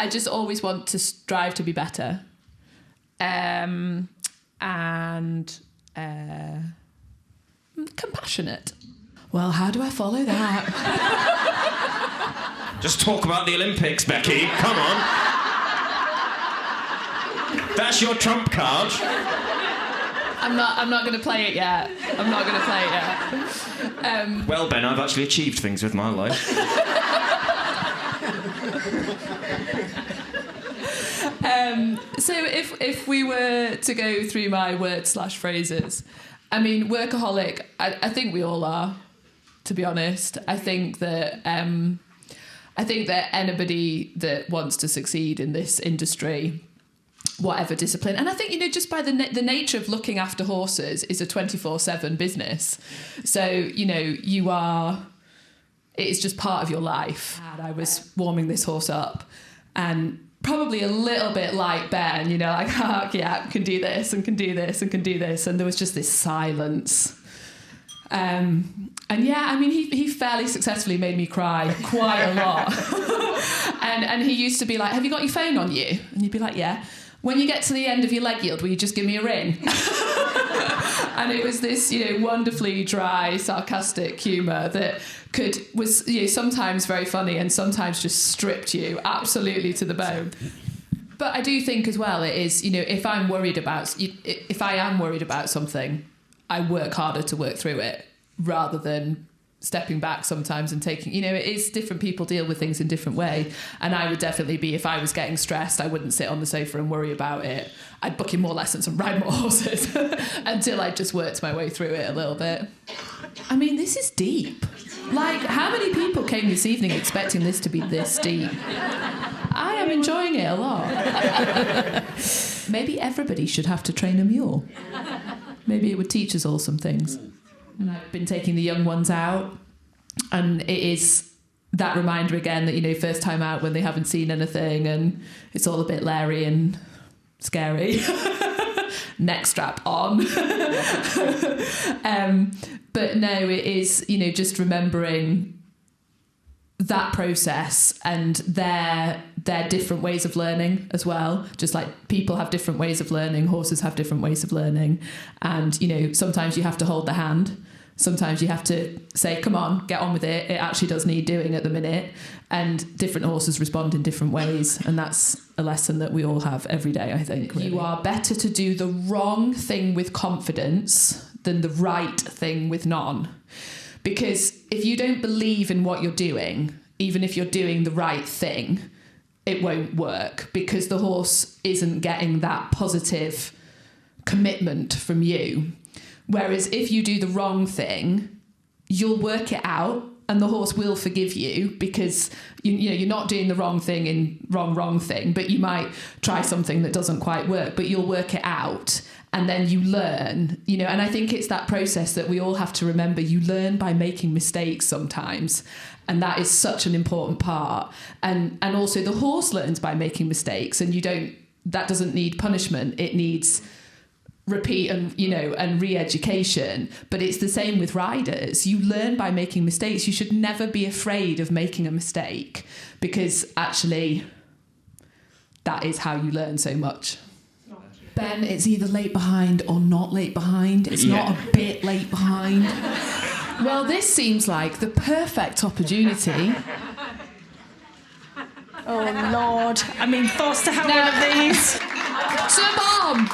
I just always want to strive to be better. And compassionate. Well, how do I follow that? Just talk about the Olympics, Becky. Come on. That's your trump card. I'm not going to play it yet. Well, Ben, I've actually achieved things with my life. So if we were to go through my words/phrases, I mean, workaholic, I think we all are, to be honest. I think that anybody that wants to succeed in this industry, whatever discipline, and I think, you know, just by the nature of looking after horses is a 24/7 business. So, you know, it's just part of your life. And I was warming this horse up, and probably a little bit like Ben, you know, like, oh, yeah, can do this and can do this and can do this. And there was just this silence. And yeah, I mean, he fairly successfully made me cry quite a lot. and he used to be like, have you got your phone on you? And you'd be like, yeah. When you get to the end of your leg yield, will you just give me a ring? And it was this, you know, wonderfully dry, sarcastic humour that was, you know, sometimes very funny and sometimes just stripped you absolutely to the bone. But I do think as well, it is, you know, if I am worried about something, I work harder to work through it rather than stepping back sometimes and taking, you know, it is different people deal with things in different way. And I would definitely be, if I was getting stressed, I wouldn't sit on the sofa and worry about it. I'd book in more lessons and ride more horses until I just worked my way through it a little bit. I mean, this is deep. Like, how many people came this evening expecting this to be this deep? I am enjoying it a lot. Maybe everybody should have to train a mule. Maybe it would teach us all some things. And I've been taking the young ones out, and it is that reminder again that, you know, first time out when they haven't seen anything and it's all a bit leery and scary. Neck strap on. But no, it is, you know, just remembering that process and their different ways of learning as well. Just like people have different ways of learning, horses have different ways of learning. And, you know, sometimes you have to hold the hand. Sometimes you have to say, come on, get on with it. It actually does need doing at the minute. And different horses respond in different ways. And that's a lesson that we all have every day, I think. Really. You are better to do the wrong thing with confidence than the right thing with none. Because if you don't believe in what you're doing, even if you're doing the right thing, it won't work because the horse isn't getting that positive commitment from you. Whereas if you do the wrong thing, you'll work it out and the horse will forgive you because you know you're not doing the wrong thing in wrong thing, but you might try something that doesn't quite work, but you'll work it out and then you learn, you know. And I think it's that process that we all have to remember. You learn by making mistakes sometimes, and that is such an important part. And also the horse learns by making mistakes, and that doesn't need punishment. It needs repeat and, you know, and re-education. But it's the same with riders. You learn by making mistakes. You should never be afraid of making a mistake because actually that is how you learn so much. Ben, it's either late behind or not late behind. It's not a bit late behind. Well, this seems like the perfect opportunity. Oh, Lord. I mean, forced to have one of these. To a bomb!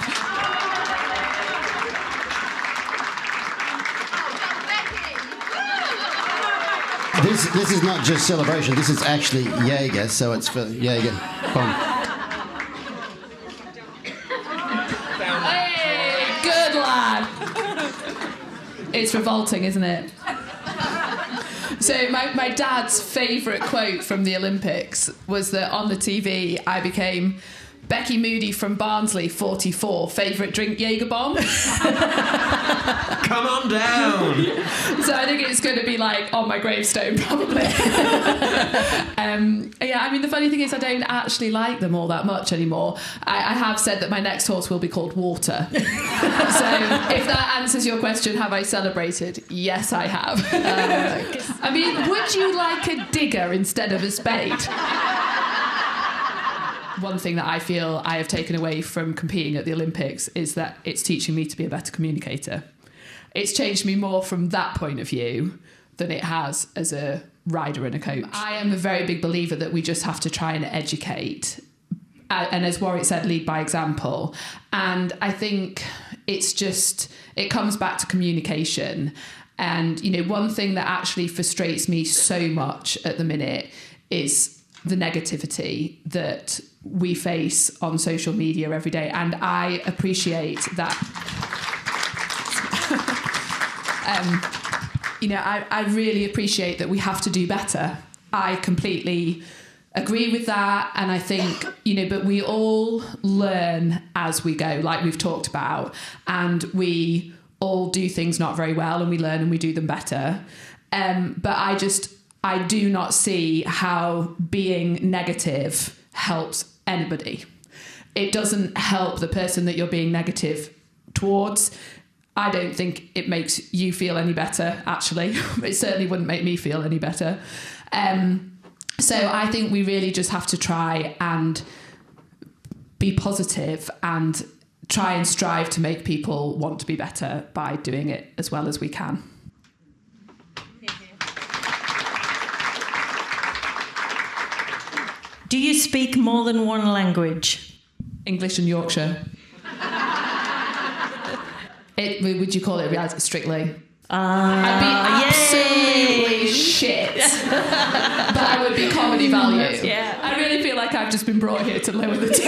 This is not just celebration. This is actually Jaeger, so it's for Jaeger. Hey, good lad. It's revolting, isn't it? So my dad's favourite quote from the Olympics was that on the TV I became Becky Moody from Barnsley, 44, favourite drink Jaeger bomb. Come on down. So I think it's going to be like on my gravestone probably. Yeah, I mean the funny thing is I don't actually like them all that much anymore. I have said that my next horse will be called Water. So if that answers your question, have I celebrated? Yes, I have. I mean, would you like a digger instead of a spade? one thing that I feel I have taken away from competing at the Olympics is that it's teaching me to be a better communicator. It's changed me more from that point of view than it has as a rider and a coach. I am a very big believer that we just have to try and educate. And as Warwick said, lead by example. And I think it comes back to communication. And, one thing that actually frustrates me so much at the minute is the negativity that we face on social media every day. And I appreciate that. I really appreciate that we have to do better. I completely agree with that. And I think, but we all learn as we go, like we've talked about, and we all do things not very well and we learn and we do them better. But I do not see how being negative helps anybody. It doesn't help the person that you're being negative towards. I don't think it makes you feel any better, actually. It certainly wouldn't make me feel any better. So I think we really just have to try and be positive and try and strive to make people want to be better by doing it as well as we can. Do you speak more than one language? English and Yorkshire. Would you call it reality strictly? I'd be absolutely shit, but I would be comedy value. Yeah. I really feel like I've just been brought here to lower the tone.